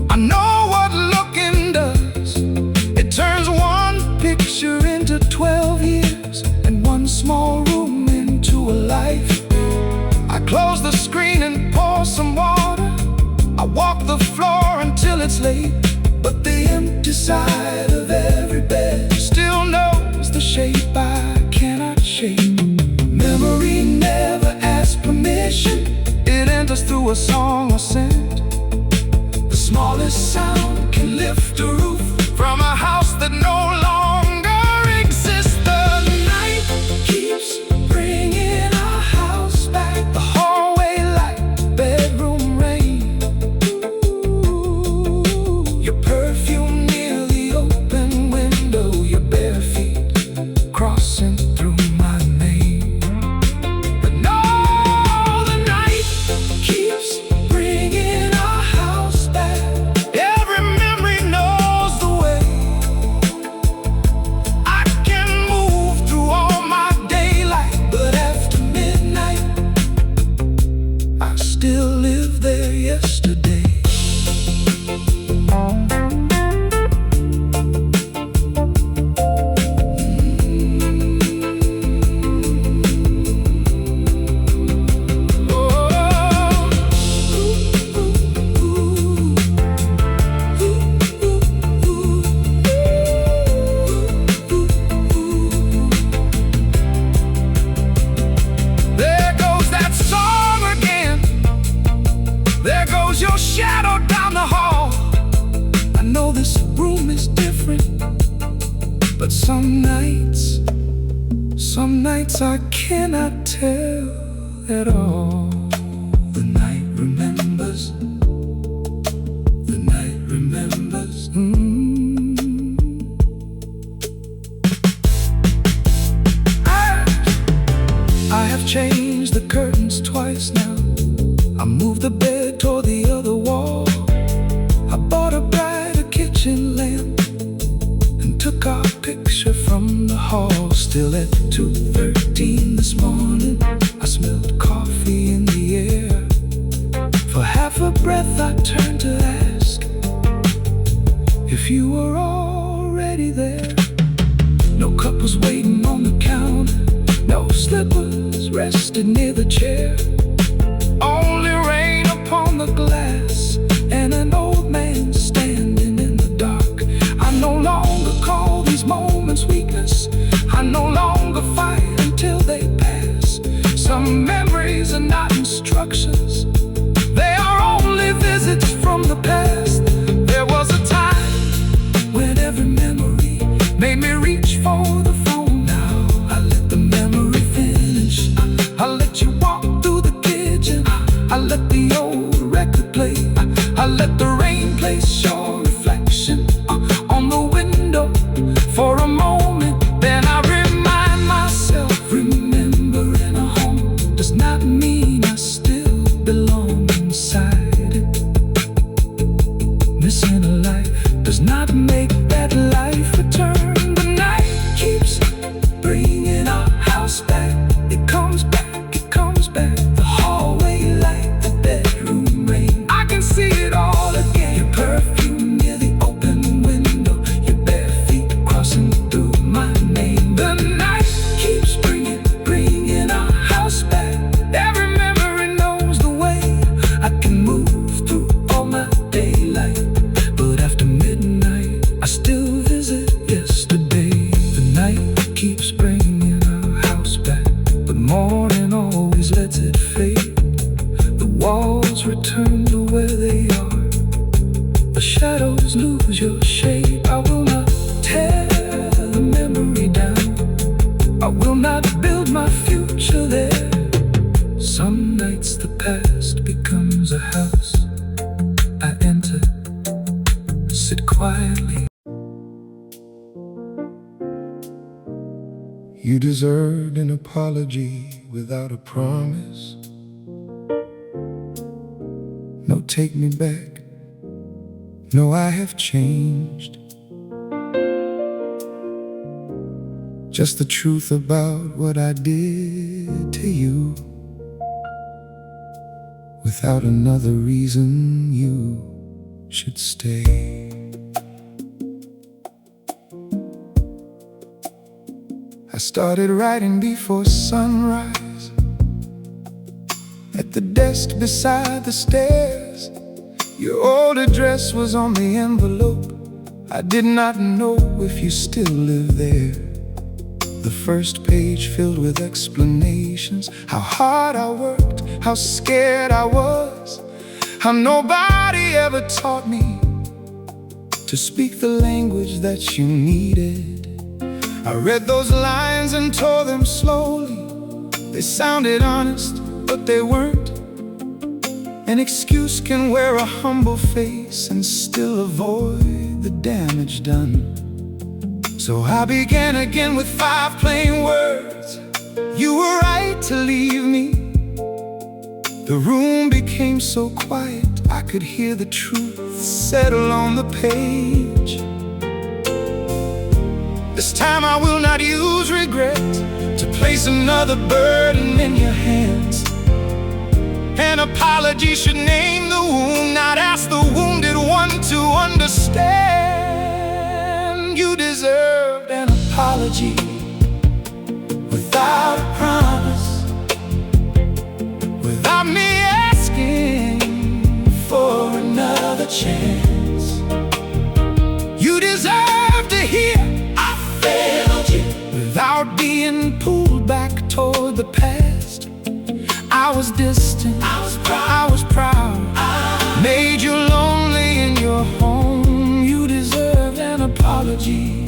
I know what looking does. It turns one picture into 12 years and one small room into a life. I close the screen and pour some water. I walk the floor until it's late, but the empty side of every bed still knows the shape I cannot shake. Memory never asks permission. It enters through a song or scent. The smallest sound can lift a roof from a house that no longer exists. The night keeps bringing our house back. The hallway light, bedroom rain. Ooh, your perfume near the open window, your bare feet crossing through my name. But no, the night keeps bringing our house back. Every memory knows the way. I can move through all my daylight, but after midnight I still live there yesterday. There goes that song again. There goes your shadow down the hall. I know this room is different, but some nights I cannot tell at all. The night remembers. The night remembers. I have changed the curtains twice now. I moved the bed toward the other wall. I bought a brighter kitchen lamp and took our picture from the hall. Still at 2:13 this morning, I smelled coffee in the air. For half a breath I turned to ask if you were already there. No cup was waiting on the counter. No slippers rested near the chair. Only rain upon the glass and an old man standing in the dark. I no longer call these moments weakness. I no longer fight until they pass. Some memories are not instructions. They are only visits from the past. There was a time when every memory made me reach for the phone. Now I let the memory finish. I let you walk through the kitchen. I let the old record play. I let the rain place your reflection on the window for a moment. Then I remind myself, remembering a home does not mean I still belong inside it. Missing a life does not make that life return. The night keeps bringing our house back. It comes back, it comes back. The hallway light, the bedroom once the past becomes a house, I enter, sit quietly. You deserved an apology without a promise. No, take me back. No, I have changed. Just the truth about what I did to you, without another reason you should stay. I started writing before sunrise, at the desk beside the stairs. Your old address was on the envelope. I did not know if you still lived there. The first page filled with explanations, how hard I worked, how scared I was, how nobody ever taught me to speak the language that you needed. I read those lines and tore them slowly. They sounded honest, but they weren't. An excuse can wear a humble face and still avoid the damage done. So I began again with 5 plain words. You were right to leave me. The room became so quiet, I could hear the truth settle on the page. This time I will not use regret to place another burden in your hands. An apology should name the wound, not ask the wounded one to understand. You deserved an apology without a promise, without me asking for another chance. You deserve to hear I failed you, without being pulled back toward the past. I was distant, I was proud, I made you lonely in your home. You deserved an apology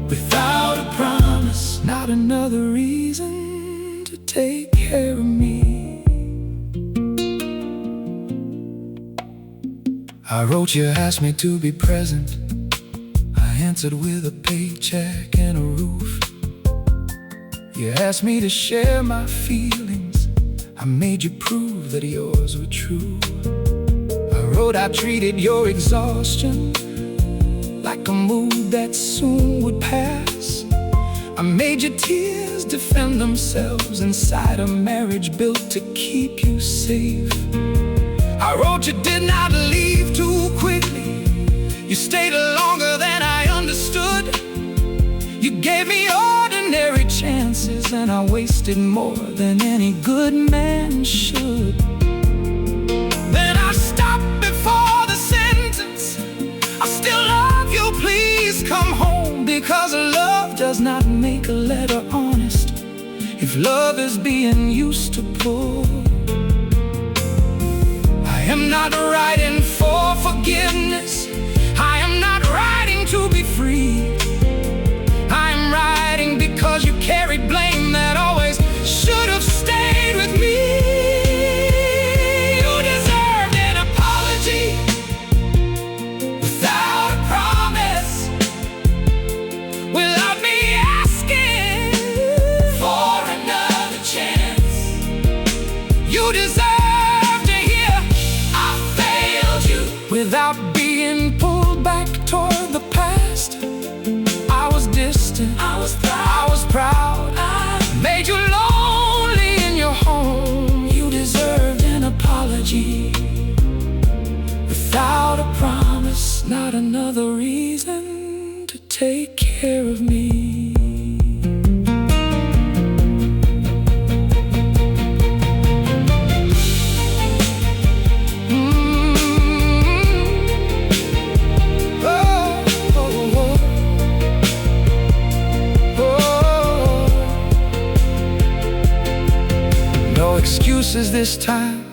without a promise, not another reason to take care of me. I wrote you, asked me to be present. I answered with a paycheck and a roof. You asked me to share my feelings. I made you prove that yours were true. I wrote I treated your exhaustion like a mood that soon would pass. I made your tears defend themselves inside a marriage built to keep you safe. I wrote you did not leave too quickly. You stayed longer than I understood. You gave me ordinary chances, and I wasted more than any good man should. Then I stopped before the sentence. I still love you, please come home. Because love does not make a letter honest if love is being used to pull. I am not writing for forgiveness. I am not writing to be free. I'm writing because you carried blame that always should have stayed with me. You deserved an apology without a promise, without me asking for another chance. You deserve to hear I failed you, without being pulled back toward the past. I was distant, I was proud, I made you lonely in your home. You deserved an apology without a promise, not another reason to take care of me. Excuses this time,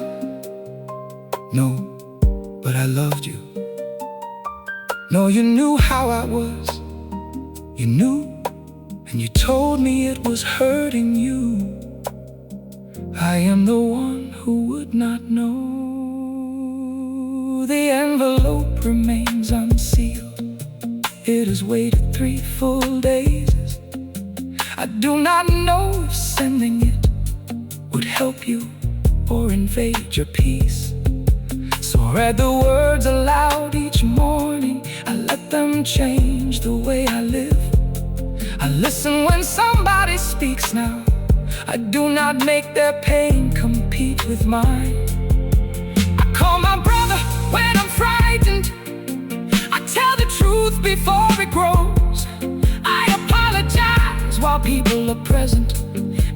no, but I loved you. No, you knew how I was, you knew, and you told me it was hurting you. I am the one who would not know. The envelope remains unsealed. It has waited 3 full days. I do not know if sending it would help you or invade your peace. So I read the words aloud each morning. I let them change the way I live. I listen when somebody speaks now. I do not make their pain compete with mine. I call my brother when I'm frightened. I tell the truth before it grows. I apologize while people are present,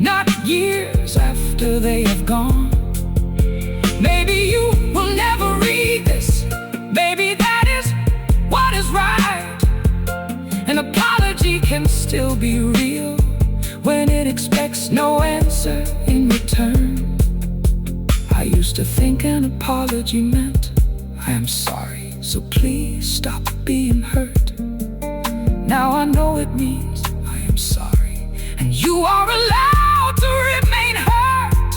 not years after they have gone. Maybe you will never read this. Maybe that is what is right. An apology can still be real when it expects no answer in return. I used to think an apology meant I am sorry, so please stop being hurt. Now I know it means I am sorry, and you are allowed to remain hurt.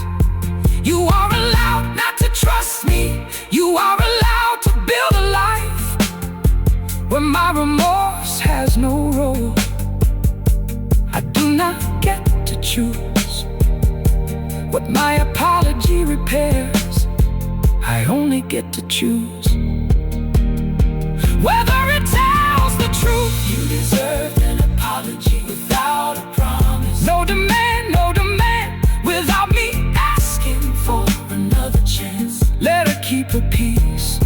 You are allowed not to trust me. You are allowed to build a life where my remorse has no role. I do not get to choose what my apology repairs. I only get to choose whether it tells the truth. You deserve an apology without a promise. No demand, no demand, without me asking for another chance. Let her keep her peace.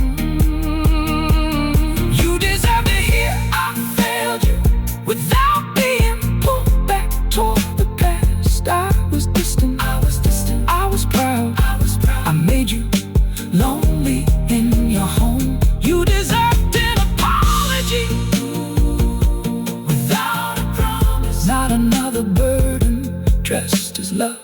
You deserve to hear I failed you without being pulled back toward the past. I was distant, I was distant, I was proud, I was proud. I made you lonely in your home. You deserved an apology without a promise. Not another burden dressed as love.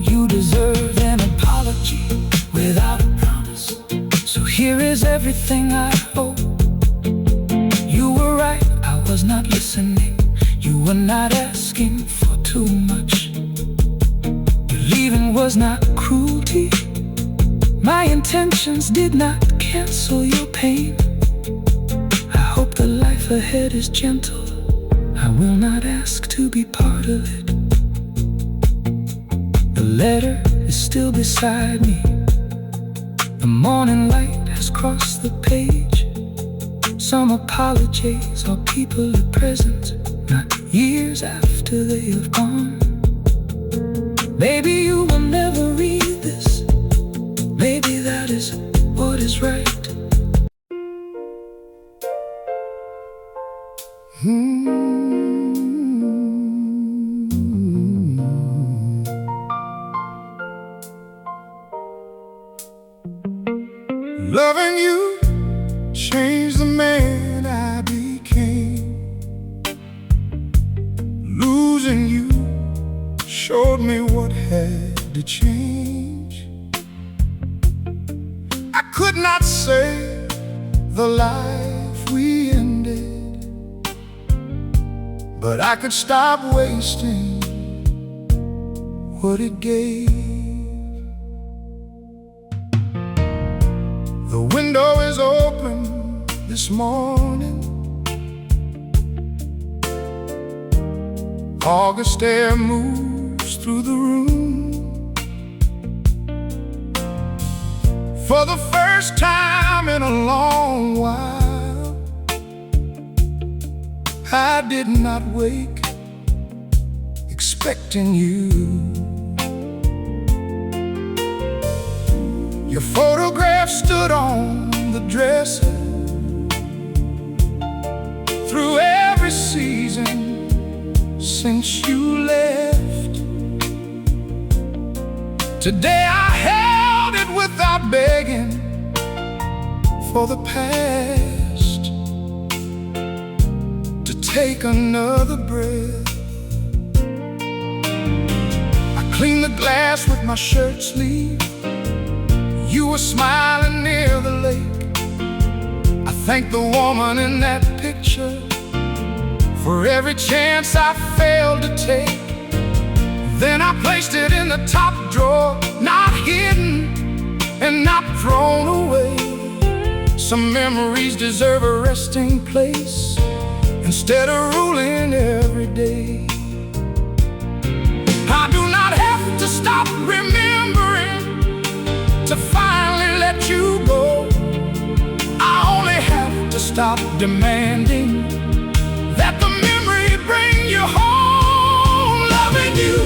You deserve an apology without a promise. So here is everything I owe. You were right, I was not listening. You were not asking for too much. Your leaving was not cruelty. My intentions did not cancel your pain. I hope the life ahead is gentle. I will not ask to be part of it. The letter is still beside me. The morning light has crossed the page. Some apologies are people at present, not years after they have gone. Maybe you will never read this. Maybe that is what is right. Loving you changed the man I became. Losing you showed me what had to change. I could not save the life we ended, but I could stop wasting what it gave. The window is open this morning. August air moves through the room. For the first time in a long while, I did not wake expecting you. Your photograph stood on the dresser through every season since you left. Today I held it without begging for the past to take another breath. I cleaned the glass with my shirt sleeve. You were smiling near the lake. I thank the woman in that picture for every chance I failed to take. Then I placed it in the top drawer, not hidden and not thrown away. Some memories deserve a resting place instead of ruling every day. I do not have to stop remembering to finally let you go. I only have to stop demanding that the memory bring you home. Loving you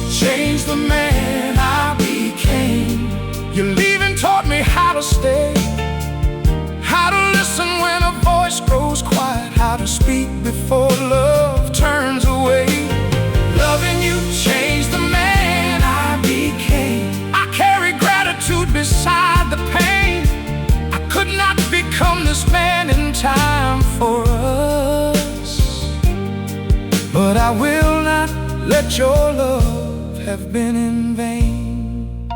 changed the man I became. Your leaving taught me how to stay, how to listen when a voice grows quiet, how to speak before love turns away. Loving you changed the man I became. I carry gratitude beside the pain. I could not become this man in time for us, but I will not let your love have been in vain.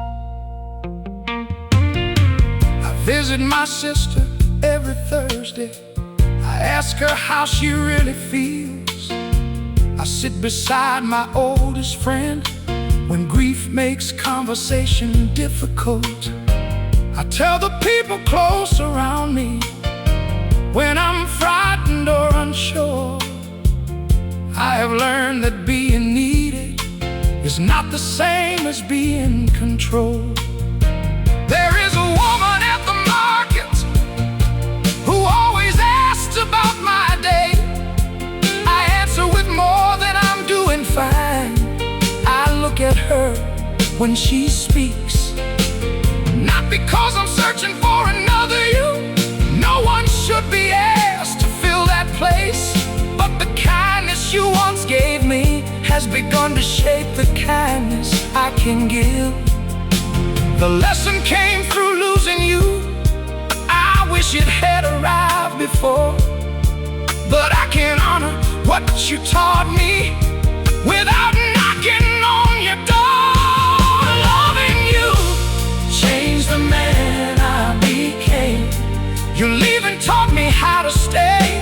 I visit my sister every Thursday. I ask her how she really feels. I sit beside my oldest friend when grief makes conversation difficult. I tell the people close around me when I'm frightened or unsure. I have learned that being needed is not the same as being controlled. There is a woman at the market who always asks about my day. I answer with more than I'm doing fine. I look at her when she speaks, not because I'm searching for another you. No one should be asked to fill that place, but the kindness you once gave me has begun to shape the kindness I can give. The lesson came through losing you. I wish it had arrived before, but I can honor what you taught me without knocking on your door. Loving you changed the man I became. Your leaving taught me how to stay,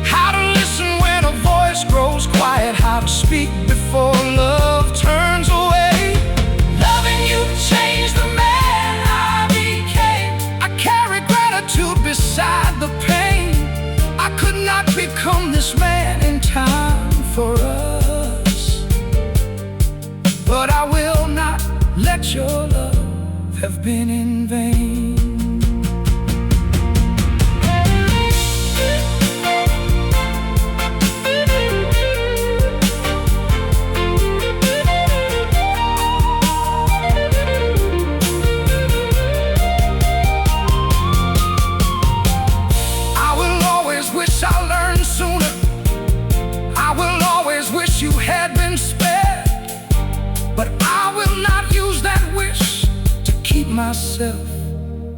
how to listen when a voice grows quiet, how to speak before love turns away. Loving you changed the man I became. I carry gratitude beside the pain. I could not become this man in time for us, but I will not let your love have been in vain. You had been spared, but I will not use that wish to keep myself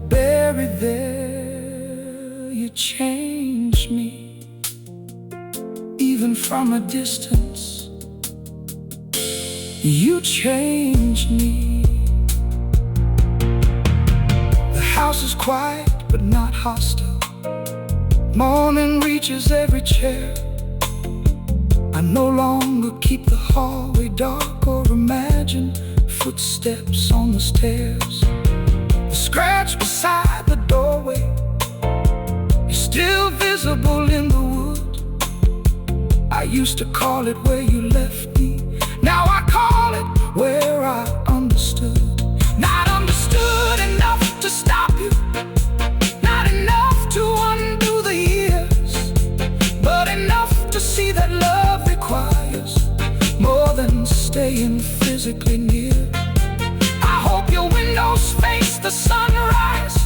buried there. You changed me, even from a distance. You changed me. The house is quiet but not hostile. Morning reaches every chair. I no longer keep the hallway dark or imagine footsteps on the stairs. The scratch beside the doorway is still visible in the wood. I used to call it where you left me. Now I call it where I understood. Not understood enough to stop you, not enough to undo the years, but enough to see that love requires more than staying physically near. I hope your windows face the sunrise.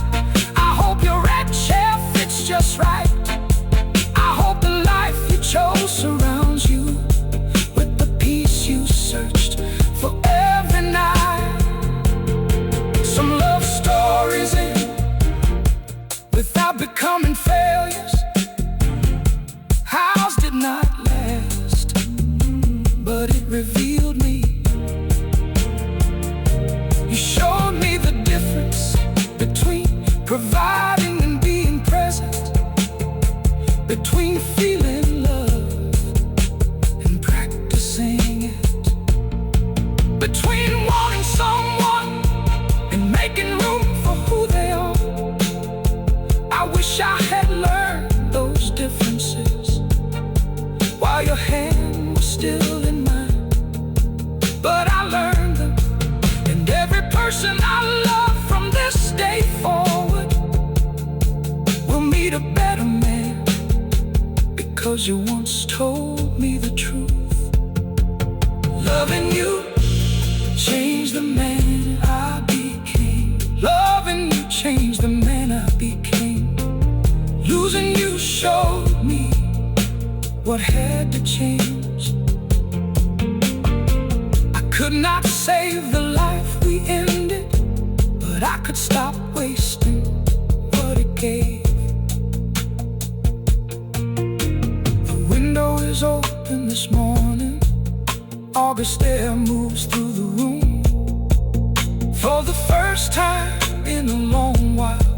I hope your red chair fits just right. I hope the life you chose surrounds you with the peace you searched for every night. Some love stories end without becoming failures. Ours did not last, but it revealed me. You showed me the difference between providing and being present, between feeling love and practicing it. person I love from this day forward will meet a better man, because you once told me the truth. Loving you changed the man I became. Loving you changed the man I became. Losing you showed me what had to change. I could not save the life we ended, but I could stop wasting what it gave. The window is open this morning. August air moves through the room. For the first time in a long while,